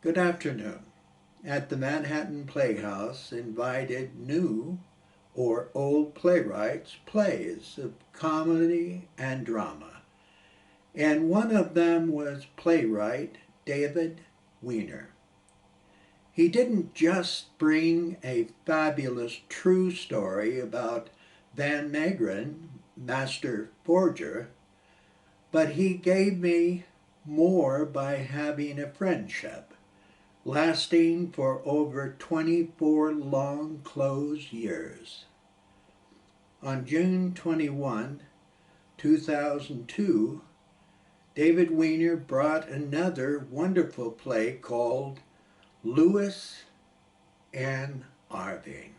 Good afternoon. At the Manhattan Playhouse invited new or old playwrights plays of comedy and drama. And one of them was playwright David Wiener. He didn't just bring a fabulous true story about Van Meegeren, master forger, but he gave me more by having a friendship lasting for over 24 long close years. On June 21, 2002, David Wiener brought another wonderful play called Lewis and Irving.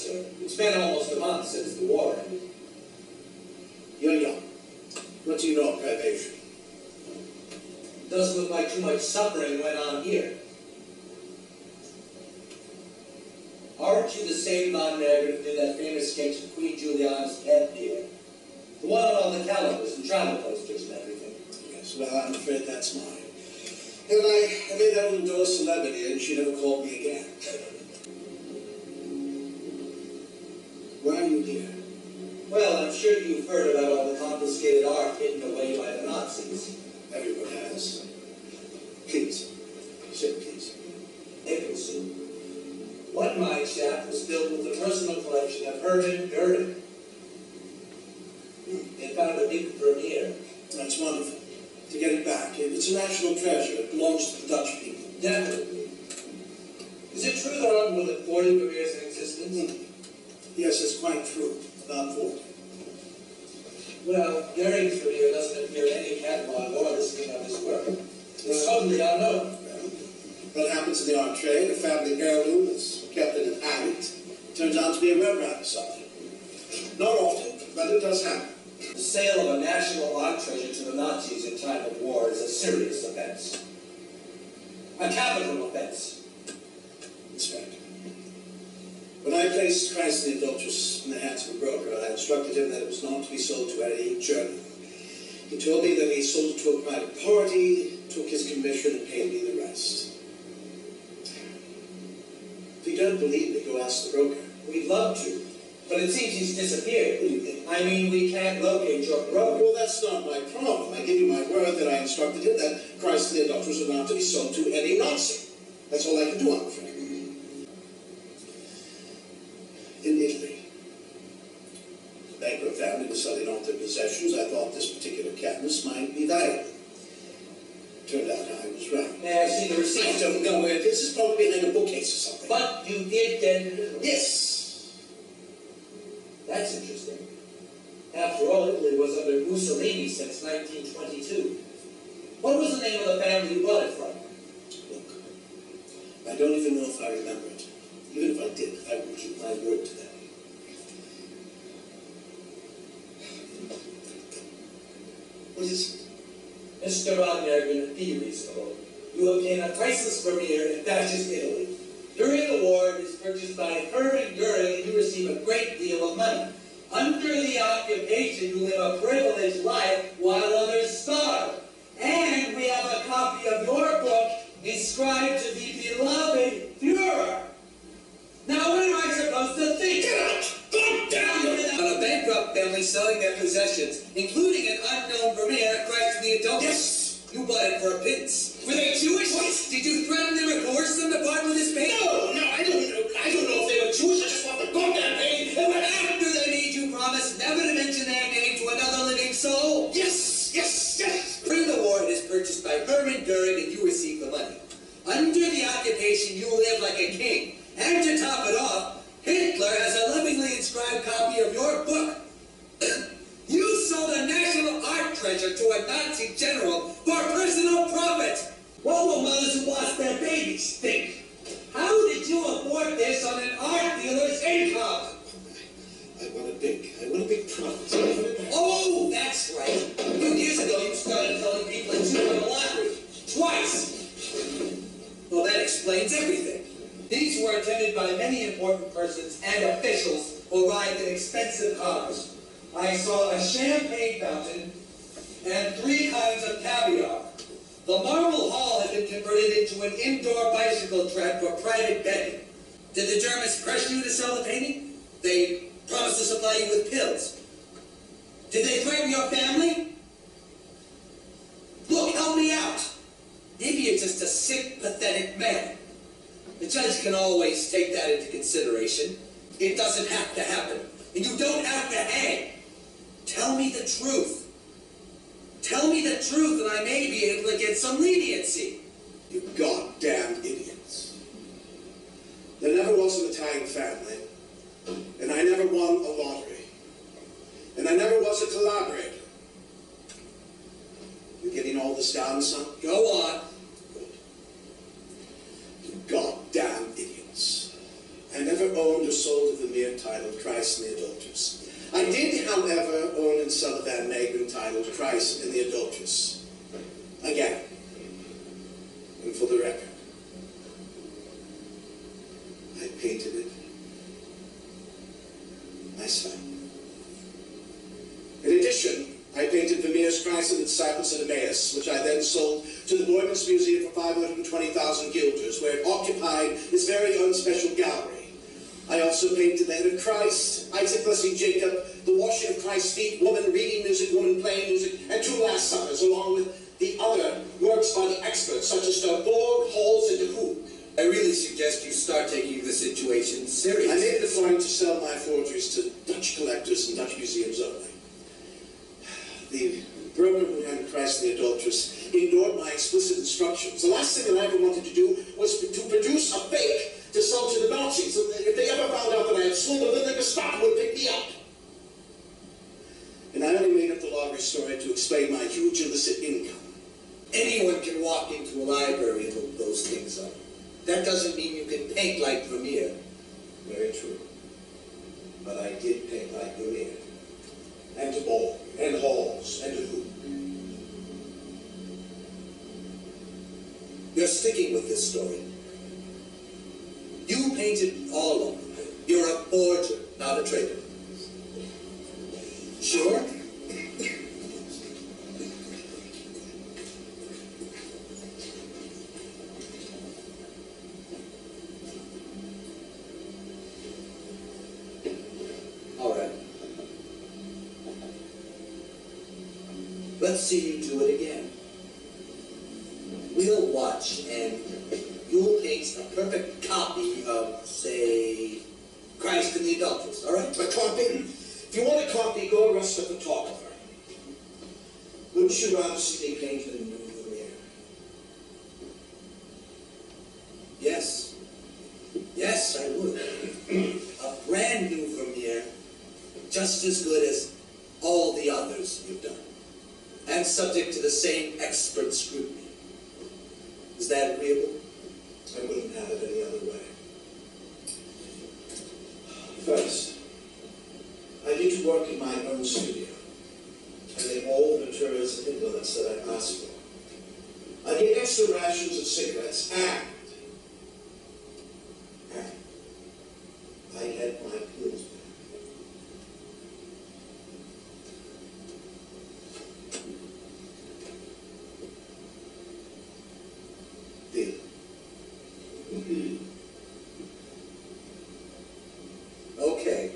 sir. It's been almost a month since the war ended. You're young. What do you know of privation? Doesn't look like too much suffering went on here. Aren't you the same Von Meegeren who did that famous sketch of Queen Juliana's head here? The one on all the calendars and travel posters and everything. Yes, well, I'm afraid that's mine. And I made that little girl a celebrity, and she never called me again. Why are you here? Well, I'm sure you've heard about all the confiscated art hidden away by the Nazis. Everyone has. Please. Sit, please. April soon. One mine shaft was filled with the personal collection of Meegeren. They found a big Vermeer. That's wonderful. To get it back. It's a national treasure. It belongs to the Dutch people. Definitely. Is it true there aren't more than 40 Vermeers in existence? Yes, it's quite true. About 40. Well, Goering's Vermeer doesn't appear in any catalog or listing of his work. It's totally unknown. What happens in the art trade, a family heirloom is kept in an attic. Turns out to be a Rembrandt or something. Not often, but it does happen. The sale of a national art treasure to the Nazis in time of war is a serious offense. A capital offense. That's right. When I placed Christ the Adulteress in the hands of a broker, I instructed him that it was not to be sold to any German. He told me that he sold it to a private party, took his commission, and paid me the rest. If you don't believe me, go ask the broker. We'd love to, but it seems he's disappeared. I mean, we can't locate your broker. Well, that's not my problem. I give you my word that I instructed him that Christ the Adulteress was not to be sold to any Nazi. That's all I can do, I'm afraid. In Italy, the bankrupt family was selling off their possessions. I thought this particular canvas might be valuable. Turned out I was right. May I see the I receipt? don't know where it is. It's probably behind a bookcase or something. But you did get it. Yes. That's interesting. After all, Italy was under Mussolini since 1922. What was the name of the family you bought it from? Look, I don't even know if I remember it. Even if I did, I would keep my word to them. What is it? Mr. Von Meegeren, be reasonable. You obtain a priceless Vermeer in fascist Italy. During the war, it is purchased by Hermann Goering, and you receive a great deal of money. Under the occupation, you live a privileged life while others starve. And we have a copy of your book inscribed to the beloved Führer. Now, what am I supposed to think? Get out! Go down! On a bankrupt family selling their possessions, including an unknown Vermeer, Christ the Adulteress. Yes! You bought it for a pittance. Were they Jewish? What? Did you threaten them or coerce them to part with this paint? No, I don't know if they were Jewish. I just want the goddamn paint. And when after they made you promise never to mention their name to another living soul? Yes! During the war, it is purchased by Hermann Goering, and you receive the money. Under the occupation, you live like a king. And to top it off, Hitler has a lovingly inscribed copy of your book. You sold a national art treasure to a Nazi general for personal profit. What will mothers who lost their babies think? How did you afford this on an art dealer's income? I want a big profit. Oh, that's right. A few years ago, you started telling people that you won the lottery. Twice. Well, that explains everything. These were attended by many important persons and officials who arrived in expensive cars. I saw a champagne fountain and 3 kinds of caviar. The marble hall had been converted into an indoor bicycle track for private betting. Did the Germans pressure you to sell the painting? They promised to supply you with pills. Did they threaten your family? Look, help me out. Maybe you're just a sick, pathetic man. The judge can always take that into consideration. It doesn't have to happen. And you don't have to hang. Tell me the truth. Tell me the truth, and I may be able to get some leniency. You goddamn idiots. There never was an Italian family, and I never won a lottery, and I never was a collaborator. You getting all this down, son? Go on. Good. You goddamn idiots. I never owned or sold a Vermeer entitled Christ and the Adulteress. I did, however, own and sell a Van Meegeren entitled Christ and the Adulteress. Again, and for the record, I painted it myself. In addition, I painted Vermeer's Christ and the Disciples of Emmaus, which I then sold to the Boymans Museum for 520,000 guilders, where it occupied this very own special gallery. I also painted the head of Christ, Isaac blessing Jacob, the washing of Christ's feet, woman reading music, woman playing music, and two Last Suppers, along with the other works by the experts, such as Steinberg, Halls, and de Hoog. I really suggest you start taking the situation seriously. I made it a point to sell my forgeries to Dutch collectors and Dutch museums only. The broker who had Christ and the Adulteress ignored my explicit instructions. The last thing that I ever wanted to do was to produce a fake to sell to the Nazis. If they ever found out that I had swindled them, the Gestapo would pick me up. And I only made up the lottery story to explain my huge illicit income. Anyone can walk into a library and look those things up. That doesn't mean you can paint like Vermeer. Very true. But I did paint like Vermeer. And de Boer, and Halls, and de Hoog. You're sticking with this story. You painted all of them. You're a forger, not a traitor. Sure? All right. Let's see you do it again. We'll watch, and you'll paint a perfect copy of, say, Christ and the Adulteress, all right? A copy? If you want a copy, go arrest a photographer. Wouldn't you rather see me paint a new Vermeer? Yes. Yes, I would. A brand new Vermeer, just as good as all the others you've done, and subject to the same expert scrutiny. Is that agreeable? I wouldn't have it any other way. First, I need to work in my own studio. I make all the materials and implements that I ask for. I get extra rations of cigarettes, and I get my pills back. Deal. Okay.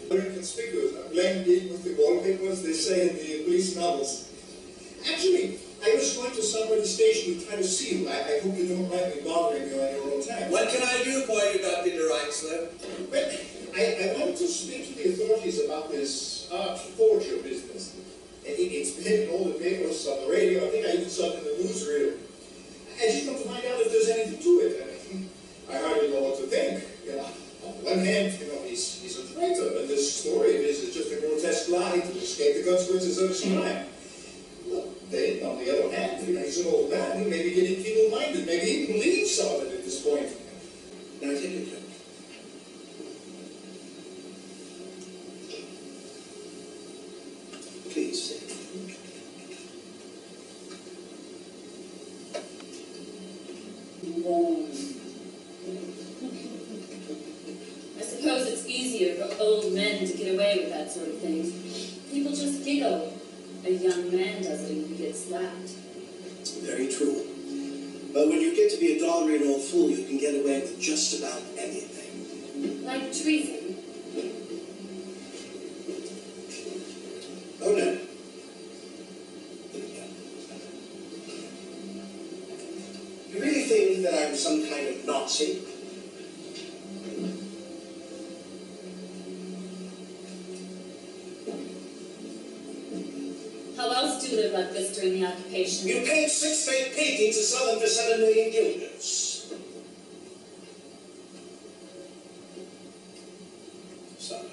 Very conspicuous. I'm playing game with the wallpapers, they say in the police novels. Actually, I was going to somebody's station to try to see you. I hope you don't mind me bothering you on your own time. What can I do for you, Dr. Reinsler? Well, I wanted to speak to the authorities about this art forger business. It's been in all the papers, on the radio. I think I even saw it in the newsreel. I just want to find out if there's anything to it. I hardly know what to think. You know, on the one hand, you know, he's a traitor, and this story of his is just a grotesque lie to escape the consequences of his crime. Well, then, on the other hand, you know, he's an old man. He may be getting feeble-minded. Maybe he believes some of it at this point. Now take it, Jim. Please take it. I suppose it's easier for old men to get away with that sort of thing. People just giggle. A young man does it and he gets slapped. Very true. But when you get to be a doddering old fool, you can get away with just about anything. Like treason. Oh no. You really think that I'm some kind of Nazi? How else do you live like this during the occupation? You paint 6 fake paintings and sell them for 7 million guilders. Sorry.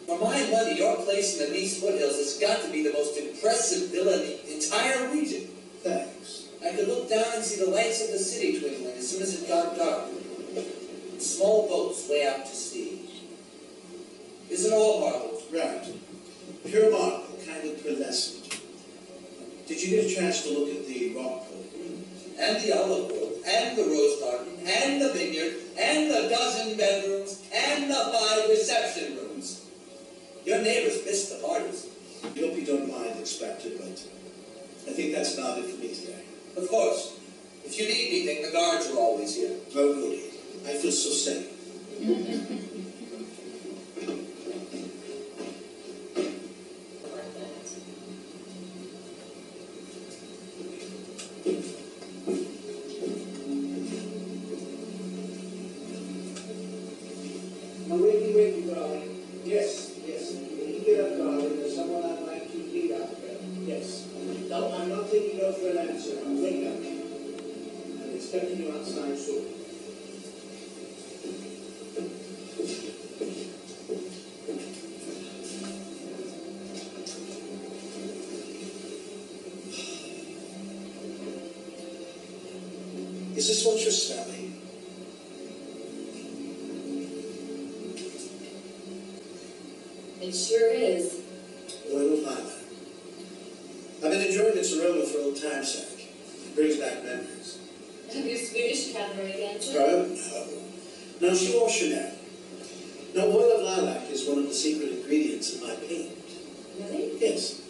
For my my money, your place in the Nice foothills has got to be the most impressive villa in the entire region. Thanks. I could look down and see the lights of the city twinkling as soon as it got dark. Small boats way out to sea. It's an all marble. Right. Pure marble, kind of pearlescent. Did you get a chance to look at the rock pool? And the olive grove, and the rose garden, and the vineyard, and the dozen bedrooms, and the 5 reception rooms. Your neighbors missed the parties. I hope you don't mind, Inspector, but I think that's about it for me today. Of course. If you need anything, the guards are always here. Oh, goody. I feel so safe. Now, wakey, darling. Yes. Can you get up, darling? There's someone I'd like to meet out there. Yes. No, I'm not taking no for an answer. Wake up. I'm expecting you outside soon. Is this what you're smelling? It sure is. Oil of lilac. I've been enjoying its aroma for old time's sake. It brings back memories. Have your Swedish cabaret dancer? Oh, no. No, she wore Chanel. No, oil of lilac is one of the secret ingredients in my paint. Really? Yes.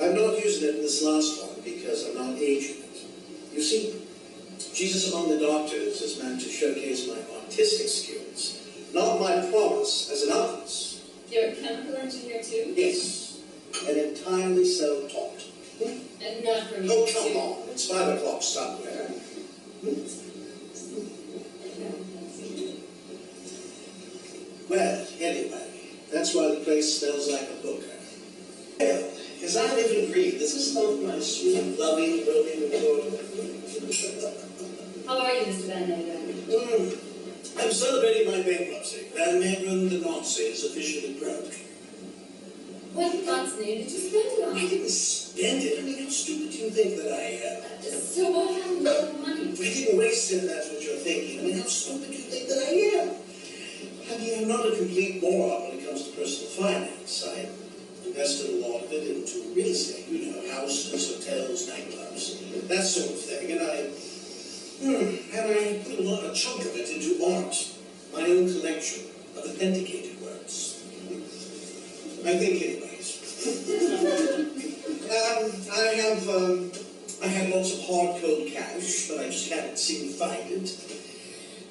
I'm not using it in this last one because I'm not aging it. You see, Jesus among the doctors is meant to showcase my artistic skills, not my promise as an artist. You're a chemical engineer too? Yes, and entirely self-taught. And not for me. Oh, come on. It's 5 o'clock somewhere. Well, anyway, that's why the place smells like a booker. Well, as I live and breathe, this is not my sweet, loving, rolling recorder. How are you, Mr. Van Meegeren? I'm celebrating my bankruptcy. Van Meegeren, the Nazi, is officially broke. What in God's name did you spend it on? I didn't spend it. I mean, how stupid do you think that I am? So what happened with all the money? I didn't waste it, that's what you're thinking. I mean, how stupid do you think that I am? I mean, I'm not a complete moron when it comes to personal finance. I invested a lot of it into real estate, you know, houses, hotels, nightclubs, that sort of thing. And I put a chunk of it into art, my own collection of authenticated works. I think, anyways. I had lots of hard cold cash, but I just hadn't seemed to find it.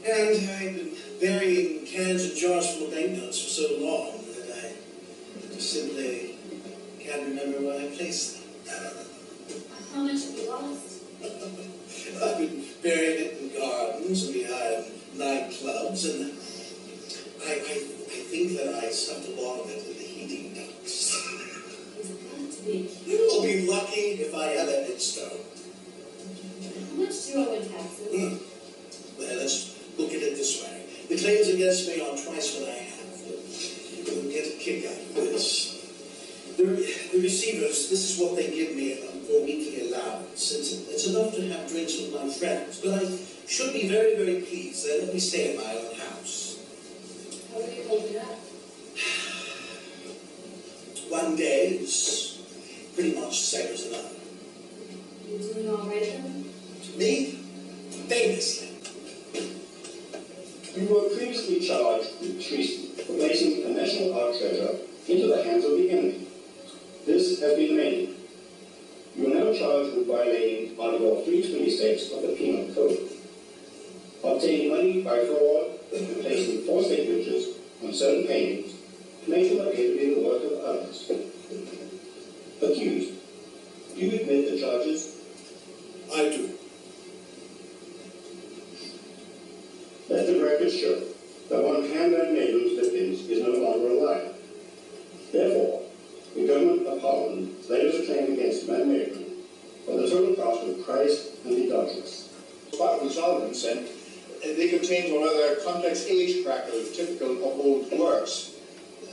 And I've been burying cans and jars full of banknotes for so long that I just simply can't remember where I placed them. How much have you lost? I've been burying it in gardens and behind nightclubs, and I think that I stuffed a lot of it in the heating ducts. You'll be lucky if I ever hit stone. How much do you owe in taxes? Well, let's look at it this way. The claims against me are twice what I have. You'll get a kick out of this. The receivers, this is what they give me for weekly allowance. It's enough to have drinks with my friends, but I should be very, very pleased. They let me stay in my own house. How are you holding up? One day is pretty much the same as another. You doing all right then? Me? Famously. You were previously charged with treason for placing a national art treasure into the hands of the enemy. This has been amended. You are now charged with violating Article 326 of the Penal Code. Obtaining money by fraud and placing false signatures on certain paintings to make them appear to be the work of others. Accused, do you admit the charges? I do. Let the record show that one Cameron Maidens victims is no longer alive. Therefore, the government of Holland lays a claim against Van Meegeren for the total cost of Christ and the adulteress. Part of the Solomons and they contain one other complex age crackle typical of old works.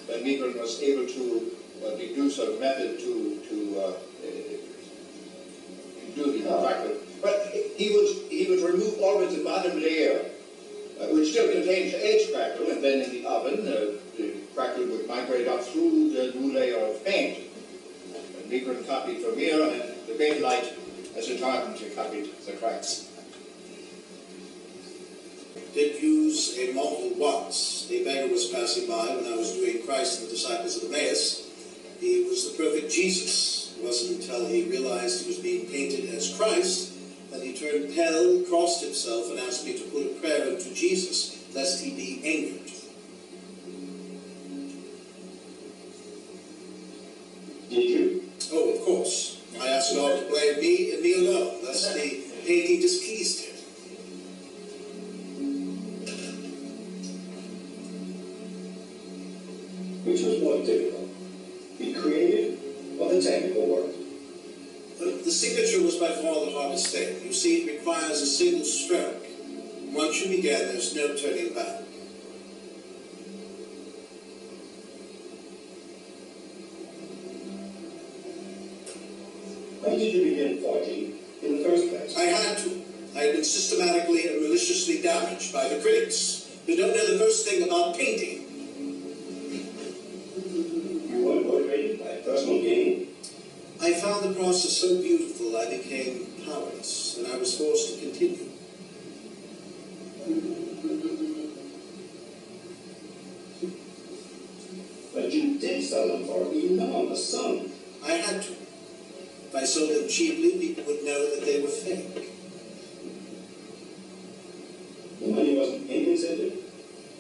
when Meegeren was able to deduce a method to do the crackle. But he would remove always the bottom layer, which still contains the edge crackle, and then in the oven, the crackle would migrate up through the new layer of paint. And Meegeren copied Vermeer, and the paint light, as it hardened, he copied the cracks. Did use a model once. A beggar was passing by when I was doing Christ and the Disciples of Emmaus. He was the perfect Jesus. It wasn't until he realized he was being painted as Christ that he turned pale, crossed himself, and asked me to put a prayer into Jesus, lest he be angered. Did you? Oh, of course. I asked God to blame me and me alone, lest the painting displeased him. Which was more difficult, the creative or the technical work? The signature was by far the hardest thing. You see, it requires a single stroke. Once you begin, there's no turning back. Why did you begin forging in the first place? I had to. I had been systematically and maliciously damaged by the critics who don't know the first thing about painting. You weren't motivated by personal gain? I found the process so beautiful I became powerless, and I was forced to continue. But you did sell them for an enormous sum. I had to. If I sold them cheaply, people would know that they were fake. The money wasn't any incentive.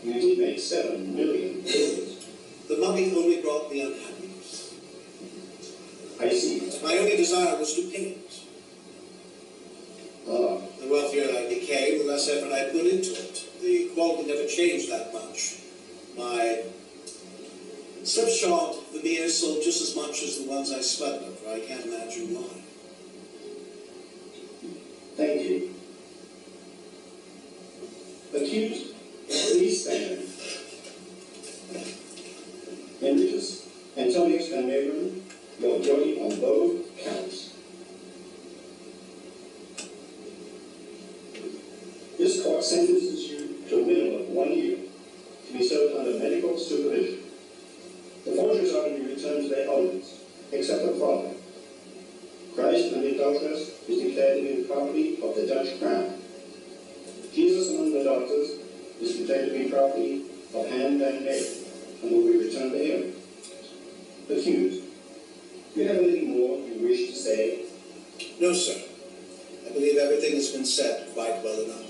You did make $7 million. The money only brought me unhappiness. I see. My only desire was to paint. Ah, The wealthier I became, the less effort I put into it. The quality never changed that much. My slipshod Vermeer sold just as much as the ones I swept over. I can't imagine why. thank you. Accused, please stand. Images, Antonius and Meegeren, you're guilty on both counts. This court sentences you to a minimum of 1 year to be served under medical supervision. The forgeries are to be returned to their owners, except the following. Christ and the adulteress is declared to be the property of the Dutch crown. Jesus among the doctors is declared to be property of Hand and Mary, and will be returned to him. Accused, do you have anything more you wish to say? No, sir. I believe everything has been said quite well enough.